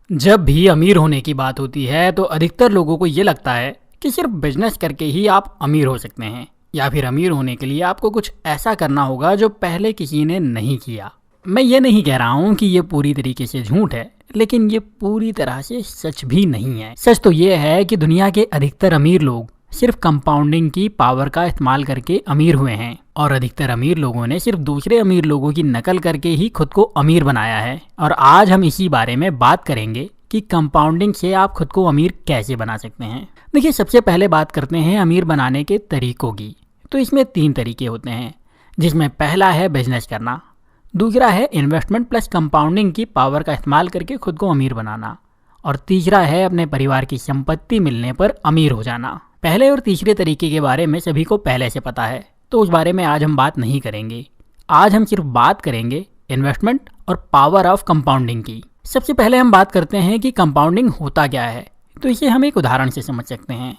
जब भी अमीर होने की बात होती है तो अधिकतर लोगों को ये लगता है कि सिर्फ बिजनेस करके ही आप अमीर हो सकते हैं, या फिर अमीर होने के लिए आपको कुछ ऐसा करना होगा जो पहले किसी ने नहीं किया। मैं ये नहीं कह रहा हूँ कि ये पूरी तरीके से झूठ है, लेकिन ये पूरी तरह से सच भी नहीं है। सच तो ये है कि दुनिया के अधिकतर अमीर लोग सिर्फ कंपाउंडिंग की पावर का इस्तेमाल करके अमीर हुए हैं, और अधिकतर अमीर लोगों ने सिर्फ दूसरे अमीर लोगों की नकल करके ही खुद को अमीर बनाया है। और आज हम इसी बारे में बात करेंगे कि कंपाउंडिंग से आप खुद को अमीर कैसे बना सकते हैं। देखिए, सबसे पहले बात करते हैं अमीर बनाने के तरीकों की। तो इसमें 3 तरीके होते हैं, जिसमें पहला है बिजनेस करना, दूसरा है इन्वेस्टमेंट प्लस कंपाउंडिंग की पावर का इस्तेमाल करके खुद को अमीर बनाना, और तीसरा है अपने परिवार की संपत्ति मिलने पर अमीर हो जाना। पहले और तीसरे तरीके के बारे में सभी को पहले से पता है, तो उस बारे में आज हम बात नहीं करेंगे। आज हम सिर्फ बात करेंगे इन्वेस्टमेंट और पावर ऑफ कंपाउंडिंग की। सबसे पहले हम बात करते हैं कि कंपाउंडिंग होता क्या है। तो इसे हम एक उदाहरण से समझ सकते हैं।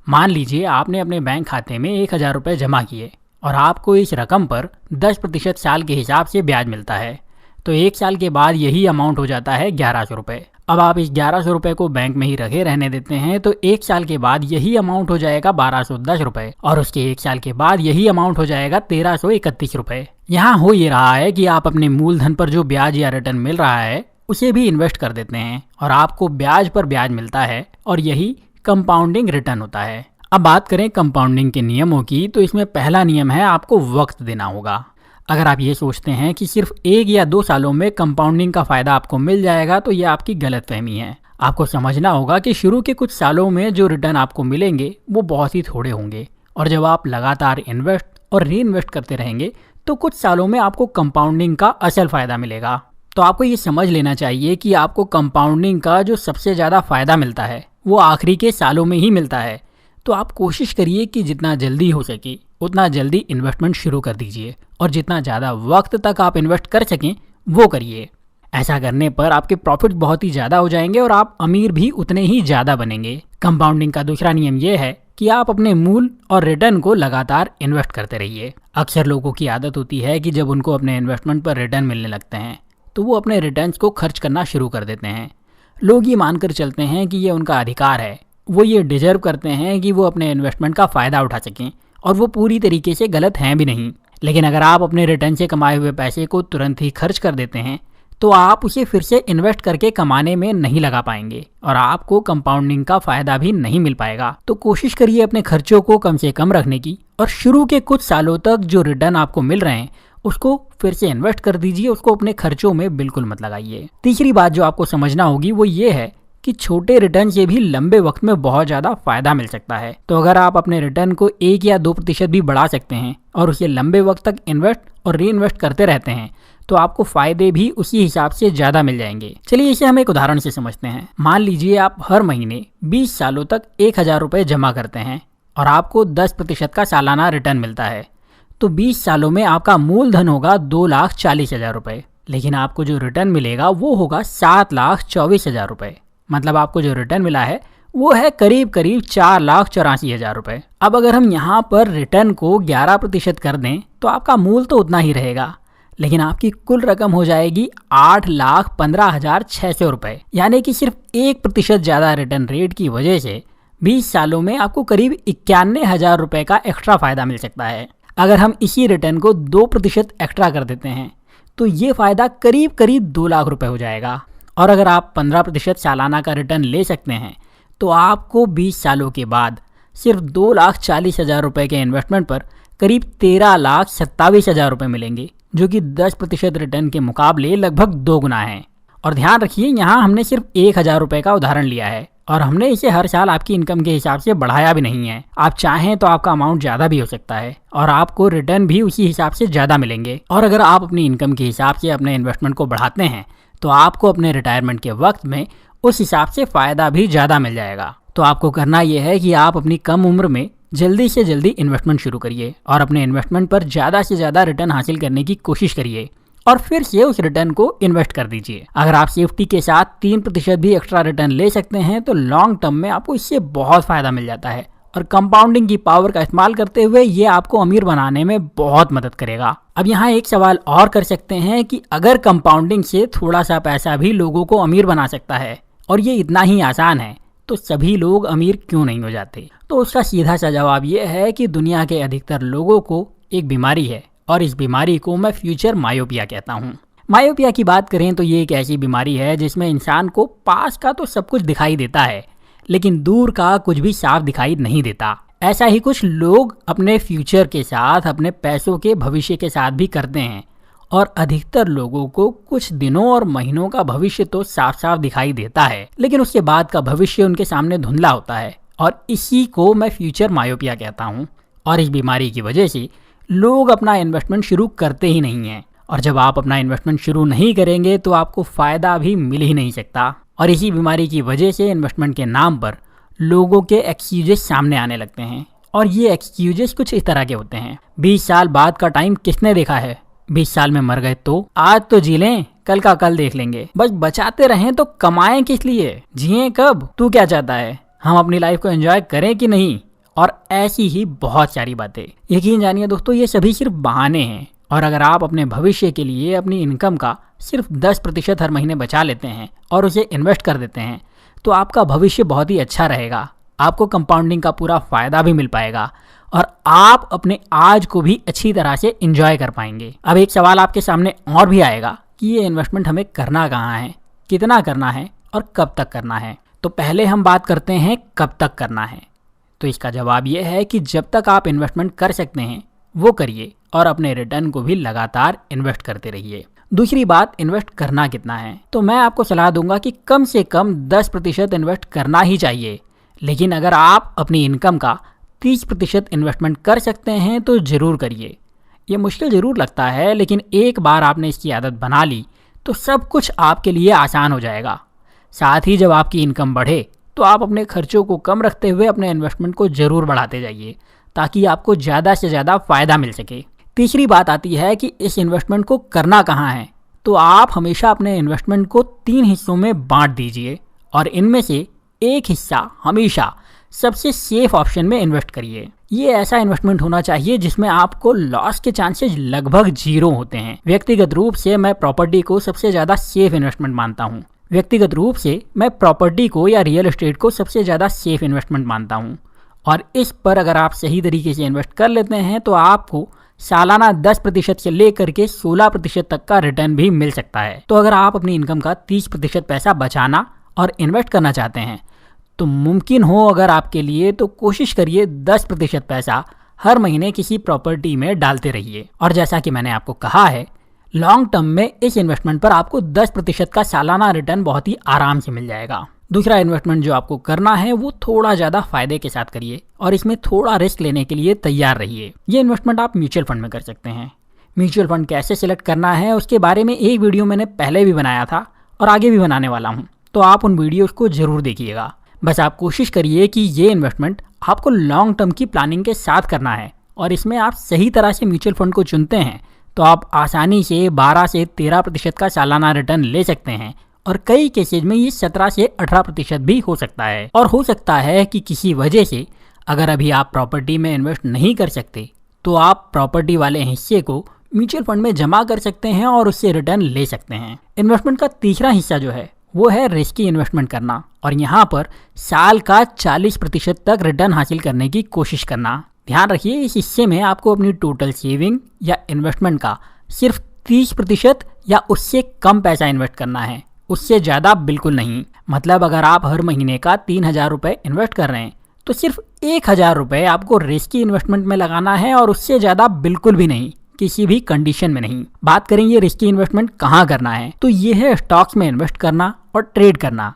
मान लीजिए आपने अपने बैंक खाते में 1000 रुपये जमा किए और आपको इस रकम पर 10% साल के हिसाब से ब्याज मिलता है। तो 1 साल के बाद यही अमाउंट हो जाता है 1100 रुपये। अब आप इस 1100 रुपये को बैंक में ही रखे रहने देते हैं, तो 1 साल के बाद यही अमाउंट हो जाएगा 1210 रुपये, और उसके 1 साल के बाद यही अमाउंट हो जाएगा 1331 रुपये। यहाँ हो ये रहा है कि आप अपने मूलधन पर जो ब्याज या रिटर्न मिल रहा है उसे भी इन्वेस्ट कर देते हैं, और आपको ब्याज पर ब्याज मिलता है, और यही कंपाउंडिंग रिटर्न होता है। अब बात करें कंपाउंडिंग के नियमों की, तो इसमें पहला नियम है आपको वक्त देना होगा। अगर आप ये सोचते हैं कि सिर्फ 1 या 2 सालों में कंपाउंडिंग का फ़ायदा आपको मिल जाएगा, तो ये आपकी गलतफहमी है। आपको समझना होगा कि शुरू के कुछ सालों में जो रिटर्न आपको मिलेंगे वो बहुत ही थोड़े होंगे, और जब आप लगातार इन्वेस्ट और री इन्वेस्ट करते रहेंगे तो कुछ सालों में आपको कंपाउंडिंग का असल फ़ायदा मिलेगा। तो आपको ये समझ लेना चाहिए कि आपको कंपाउंडिंग का जो सबसे ज़्यादा फ़ायदा मिलता है वो आखिरी के सालों में ही मिलता है। तो आप कोशिश करिए कि जितना जल्दी हो सके उतना जल्दी इन्वेस्टमेंट शुरू कर दीजिए, और जितना ज़्यादा वक्त तक आप इन्वेस्ट कर सकें वो करिए। ऐसा करने पर आपके प्रॉफिट बहुत ही ज़्यादा हो जाएंगे और आप अमीर भी उतने ही ज़्यादा बनेंगे। कंपाउंडिंग का दूसरा नियम यह है कि आप अपने मूल और रिटर्न को लगातार इन्वेस्ट करते रहिए। अक्सर लोगों की आदत होती है कि जब उनको अपने इन्वेस्टमेंट पर रिटर्न मिलने लगते हैं तो वो अपने रिटर्न्स को खर्च करना शुरू कर देते हैं। लोग ये मानकर चलते हैं कि ये उनका अधिकार है, वो ये डिजर्व करते हैं कि वो अपने इन्वेस्टमेंट का फ़ायदा उठा सकें, और वो पूरी तरीके से गलत हैं भी नहीं। लेकिन अगर आप अपने रिटर्न से कमाए हुए पैसे को तुरंत ही खर्च कर देते हैं तो आप उसे फिर से इन्वेस्ट करके कमाने में नहीं लगा पाएंगे, और आपको कंपाउंडिंग का फ़ायदा भी नहीं मिल पाएगा। तो कोशिश करिए अपने खर्चों को कम से कम रखने की, और शुरू के कुछ सालों तक जो रिटर्न आपको मिल रहे हैं उसको फिर से इन्वेस्ट कर दीजिए, उसको अपने खर्चों में बिल्कुल मत लगाइए। तीसरी बात जो आपको समझना होगी वो ये है कि छोटे रिटर्न से भी लंबे वक्त में बहुत ज़्यादा फायदा मिल सकता है। तो अगर आप अपने रिटर्न को 1 या 2% भी बढ़ा सकते हैं और उसे लंबे वक्त तक इन्वेस्ट और री इन्वेस्ट करते रहते हैं तो आपको फायदे भी उसी हिसाब से ज़्यादा मिल जाएंगे। चलिए इसे हम एक उदाहरण से समझते हैं। मान लीजिए आप हर महीने 20 सालों तक 1000 रुपये जमा करते हैं और आपको 10% का सालाना रिटर्न मिलता है। तो 20 सालों में आपका मूलधन होगा 2,40,000 रुपये, लेकिन आपको जो रिटर्न मिलेगा वो होगा 7,24,000 रुपये। मतलब आपको जो रिटर्न मिला है वो है करीब करीब 4,84,000 रुपये। अब अगर हम यहाँ पर रिटर्न को 11% कर दें तो आपका मूल तो उतना ही रहेगा, लेकिन आपकी कुल रकम हो जाएगी 8,15,600 रुपये। यानी कि सिर्फ 1% ज़्यादा रिटर्न रेट की वजह से 20 सालों में आपको करीब 91,000 रुपये का एक्स्ट्रा फ़ायदा मिल सकता है। अगर हम इसी रिटर्न को 2% एक्स्ट्रा कर देते हैं तो ये फ़ायदा करीब करीब 2 लाख रुपये हो जाएगा। और अगर आप 15% सालाना का रिटर्न ले सकते हैं तो आपको 20 सालों के बाद सिर्फ 2,40,000 रुपये के इन्वेस्टमेंट पर करीब 13,27,000 रुपये मिलेंगे, जो कि 10% रिटर्न के मुकाबले लगभग 2 गुना है। और ध्यान रखिए, यहाँ हमने सिर्फ 1,000 रुपये का उदाहरण लिया है, और हमने इसे हर साल आपकी इनकम के हिसाब से बढ़ाया भी नहीं है। आप चाहें तो आपका अमाउंट ज़्यादा भी हो सकता है और आपको रिटर्न भी उसी हिसाब से ज़्यादा मिलेंगे। और अगर आप अपनी इनकम के हिसाब से अपने इन्वेस्टमेंट को बढ़ाते हैं तो आपको अपने रिटायरमेंट के वक्त में उस हिसाब से फ़ायदा भी ज़्यादा मिल जाएगा। तो आपको करना यह है कि आप अपनी कम उम्र में जल्दी से जल्दी इन्वेस्टमेंट शुरू करिए और अपने इन्वेस्टमेंट पर ज़्यादा से ज़्यादा रिटर्न हासिल करने की कोशिश करिए, और फिर से उस रिटर्न को इन्वेस्ट कर दीजिए। अगर आप सेफ्टी के साथ 3% भी एक्स्ट्रा रिटर्न ले सकते हैं तो लॉन्ग टर्म में आपको इससे बहुत फ़ायदा मिल जाता है, और कंपाउंडिंग की पावर का इस्तेमाल करते हुए ये आपको अमीर बनाने में बहुत मदद करेगा। अब यहाँ एक सवाल और कर सकते हैं कि अगर कंपाउंडिंग से थोड़ा सा पैसा भी लोगों को अमीर बना सकता है और ये इतना ही आसान है तो सभी लोग अमीर क्यों नहीं हो जाते? तो उसका सीधा सा जवाब ये है कि दुनिया के अधिकतर लोगों को एक बीमारी है और इस बीमारी को मैं फ्यूचर मायोपिया कहता हूँ। मायोपिया की बात करें तो ये एक ऐसी बीमारी है जिसमें इंसान को पास का तो सब कुछ दिखाई देता है लेकिन दूर का कुछ भी साफ दिखाई नहीं देता। ऐसा ही कुछ लोग अपने फ्यूचर के साथ, अपने पैसों के भविष्य के साथ भी करते हैं और अधिकतर लोगों को कुछ दिनों और महीनों का भविष्य तो साफ साफ दिखाई देता है लेकिन उसके बाद का भविष्य उनके सामने धुंधला होता है और इसी को मैं फ्यूचर मायोपिया कहता हूँ। और इस बीमारी की वजह से लोग अपना इन्वेस्टमेंट शुरू करते ही नहीं हैं और जब आप अपना इन्वेस्टमेंट शुरू नहीं करेंगे तो आपको फ़ायदा भी मिल ही नहीं सकता। और इसी बीमारी की वजह से इन्वेस्टमेंट के नाम पर लोगों के एक्सक्यूजेस सामने आने लगते हैं और ये एक्सक्यूजेस कुछ इस तरह के होते हैं। 20 साल बाद का टाइम किसने देखा है? 20 साल में मर गए तो आज तो जी लें, कल का कल देख लेंगे। बस बचाते रहें तो कमाएं किस लिए? जिए कब? तू क्या चाहता है? हम अपनी लाइफ को एंजॉय करें कि नहीं? और ऐसी ही बहुत सारी बातें। यकीन जानिए दोस्तों, ये सभी सिर्फ बहाने हैं और अगर आप अपने भविष्य के लिए अपनी इनकम का सिर्फ 10% हर महीने बचा लेते हैं और उसे इन्वेस्ट कर देते हैं तो आपका भविष्य बहुत ही अच्छा रहेगा। आपको कंपाउंडिंग का पूरा फ़ायदा भी मिल पाएगा और आप अपने आज को भी अच्छी तरह से एंजॉय कर पाएंगे। अब एक सवाल आपके सामने और भी आएगा कि ये इन्वेस्टमेंट हमें करना कहाँ है, कितना करना है और कब तक करना है। तो पहले हम बात करते हैं कब तक करना है। तो इसका जवाब ये है कि जब तक आप इन्वेस्टमेंट कर सकते हैं वो करिए और अपने रिटर्न को भी लगातार इन्वेस्ट करते रहिए। दूसरी बात, इन्वेस्ट करना कितना है? तो मैं आपको सलाह दूंगा कि कम से कम 10% इन्वेस्ट करना ही चाहिए। लेकिन अगर आप अपनी इनकम का 30% इन्वेस्टमेंट कर सकते हैं तो ज़रूर करिए। ये मुश्किल ज़रूर लगता है लेकिन एक बार आपने इसकी आदत बना ली तो सब कुछ आपके लिए आसान हो जाएगा। साथ ही जब आपकी इनकम बढ़े तो आप अपने खर्चों को कम रखते हुए अपने इन्वेस्टमेंट को ज़रूर बढ़ाते जाइए ताकि आपको ज़्यादा से ज़्यादा फ़ायदा मिल सके। तीसरी बात आती है कि इस इन्वेस्टमेंट को करना कहाँ है। तो आप हमेशा अपने इन्वेस्टमेंट को 3 हिस्सों में बांट दीजिए और इनमें से एक हिस्सा हमेशा सबसे सेफ ऑप्शन में इन्वेस्ट करिए। ये ऐसा इन्वेस्टमेंट होना चाहिए जिसमें आपको लॉस के चांसेस लगभग 0 होते हैं। व्यक्तिगत रूप से मैं प्रॉपर्टी को सबसे ज़्यादा सेफ इन्वेस्टमेंट मानता हूँ। व्यक्तिगत रूप से मैं प्रॉपर्टी को या रियल एस्टेट को सबसे ज़्यादा सेफ इन्वेस्टमेंट मानता हूँ और इस पर अगर आप सही तरीके से इन्वेस्ट कर लेते हैं तो आपको सालाना 10% से लेकर के 16% तक का रिटर्न भी मिल सकता है। तो अगर आप अपनी इनकम का 30% पैसा बचाना और इन्वेस्ट करना चाहते हैं तो मुमकिन हो अगर आपके लिए तो कोशिश करिए 10% पैसा हर महीने किसी प्रॉपर्टी में डालते रहिए। और जैसा कि मैंने आपको कहा है, लॉन्ग टर्म में इस इन्वेस्टमेंट पर आपको 10% का सालाना रिटर्न बहुत ही आराम से मिल जाएगा। दूसरा इन्वेस्टमेंट जो आपको करना है वो थोड़ा ज़्यादा फायदे के साथ करिए और इसमें थोड़ा रिस्क लेने के लिए तैयार रहिए। ये इन्वेस्टमेंट आप म्यूचुअल फंड में कर सकते हैं। म्यूचुअल फंड कैसे सिलेक्ट करना है उसके बारे में एक वीडियो मैंने पहले भी बनाया था और आगे भी बनाने वाला हूँ, तो आप उन वीडियोज़ को ज़रूर देखिएगा। बस आप कोशिश करिए कि ये इन्वेस्टमेंट आपको लॉन्ग टर्म की प्लानिंग के साथ करना है और इसमें आप सही तरह से म्यूचुअल फंड को चुनते हैं तो आप आसानी से 12 से 13% का सालाना रिटर्न ले सकते हैं और कई केसेज में ये 17 से 18% भी हो सकता है। और हो सकता है कि किसी वजह से अगर अभी आप प्रॉपर्टी में इन्वेस्ट नहीं कर सकते तो आप प्रॉपर्टी वाले हिस्से को म्यूचुअल फंड में जमा कर सकते हैं और उससे रिटर्न ले सकते हैं। इन्वेस्टमेंट का तीसरा हिस्सा जो है वो है रिस्की इन्वेस्टमेंट करना और यहाँ पर साल का 40% तक रिटर्न हासिल करने की कोशिश करना। ध्यान रखिए, इस हिस्से में आपको अपनी टोटल सेविंग या इन्वेस्टमेंट का सिर्फ 30% या उससे कम पैसा इन्वेस्ट करना है, उससे ज़्यादा बिल्कुल नहीं। मतलब अगर आप हर महीने का 3,000 रुपये इन्वेस्ट कर रहे हैं तो सिर्फ 1,000 रुपये आपको रिस्की इन्वेस्टमेंट में लगाना है और उससे ज़्यादा बिल्कुल भी नहीं, किसी भी कंडीशन में नहीं। बात करेंगे रिस्की इन्वेस्टमेंट कहाँ करना है, तो ये है स्टॉक्स में इन्वेस्ट करना और ट्रेड करना।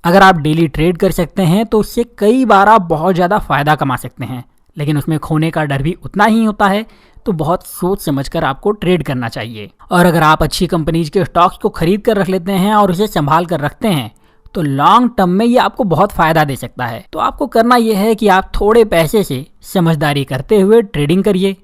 अगर आप डेली ट्रेड कर सकते हैं तो उससे कई बार आप बहुत ज़्यादा फ़ायदा कमा सकते हैं, लेकिन उसमें खोने का डर भी उतना ही होता है, तो बहुत सोच समझकर आपको ट्रेड करना चाहिए। और अगर आप अच्छी कंपनीज के स्टॉक्स को खरीद कर रख लेते हैं और उसे संभाल कर रखते हैं तो लॉन्ग टर्म में ये आपको बहुत फ़ायदा दे सकता है। तो आपको करना यह है कि आप थोड़े पैसे से समझदारी करते हुए ट्रेडिंग करिए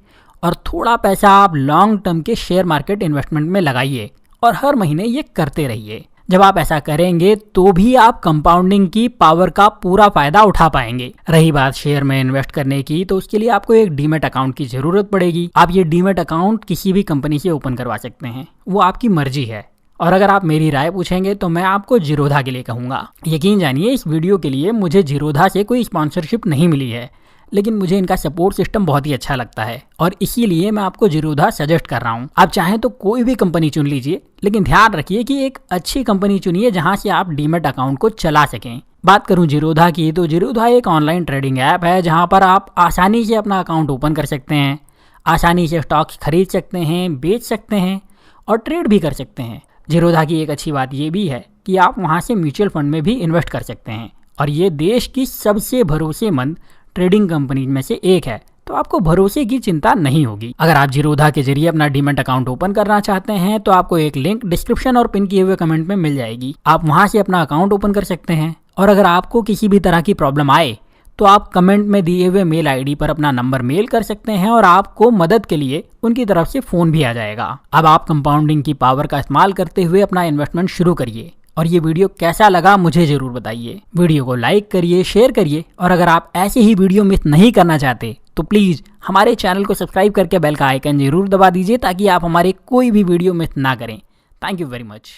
और थोड़ा पैसा आप लॉन्ग टर्म के शेयर मार्केट इन्वेस्टमेंट में लगाइए और हर महीने ये करते रहिए। जब आप ऐसा करेंगे तो भी आप कंपाउंडिंग की पावर का पूरा फायदा उठा पाएंगे। रही बात शेयर में इन्वेस्ट करने की, तो उसके लिए आपको एक डीमैट अकाउंट की जरूरत पड़ेगी। आप ये डीमैट अकाउंट किसी भी कंपनी से ओपन करवा सकते हैं, वो आपकी मर्जी है और अगर आप मेरी राय पूछेंगे तो मैं आपको जीरोधा के लिए कहूँगा। यकीन जानिए, इस वीडियो के लिए मुझे जीरोधा से कोई स्पॉन्सरशिप नहीं मिली है, लेकिन मुझे इनका सपोर्ट सिस्टम बहुत ही अच्छा लगता है और इसीलिए मैं आपको जीरोधा सजेस्ट कर रहा हूँ। आप चाहें तो कोई भी कंपनी चुन लीजिए, लेकिन ध्यान रखिए कि एक अच्छी कंपनी चुनिए जहाँ से आप डीमैट अकाउंट को चला सकें। बात करूं जीरोधा की, तो जीरोधा एक ऑनलाइन ट्रेडिंग ऐप है जहां पर आप आसानी से अपना अकाउंट ओपन कर सकते हैं, आसानी से स्टॉक्स खरीद सकते हैं, बेच सकते हैं और ट्रेड भी कर सकते हैं। जीरोधा की एक अच्छी बात ये भी है कि आप वहां से म्यूचुअल फंड में भी इन्वेस्ट कर सकते हैं और ये देश की सबसे भरोसेमंद ट्रेडिंग कंपनी में से एक है, तो आपको भरोसे की चिंता नहीं होगी। अगर आप जीरोधा के जरिए अपना डीमैट अकाउंट ओपन करना चाहते हैं तो आपको एक लिंक डिस्क्रिप्शन और पिन किए हुए कमेंट में मिल जाएगी। आप वहां से अपना अकाउंट ओपन कर सकते हैं और अगर आपको किसी भी तरह की प्रॉब्लम आए तो आप कमेंट में दिए हुए मेल आईडी पर अपना नंबर मेल कर सकते हैं और आपको मदद के लिए उनकी तरफ से फ़ोन भी आ जाएगा। अब आप कंपाउंडिंग की पावर का इस्तेमाल करते हुए अपना इन्वेस्टमेंट शुरू करिए और ये वीडियो कैसा लगा मुझे ज़रूर बताइए। वीडियो को लाइक करिए, शेयर करिए और अगर आप ऐसे ही वीडियो मिस नहीं करना चाहते तो प्लीज़ हमारे चैनल को सब्सक्राइब करके बेल का आइकन जरूर दबा दीजिए ताकि आप हमारे कोई भी वीडियो मिस ना करें। Thank you very much.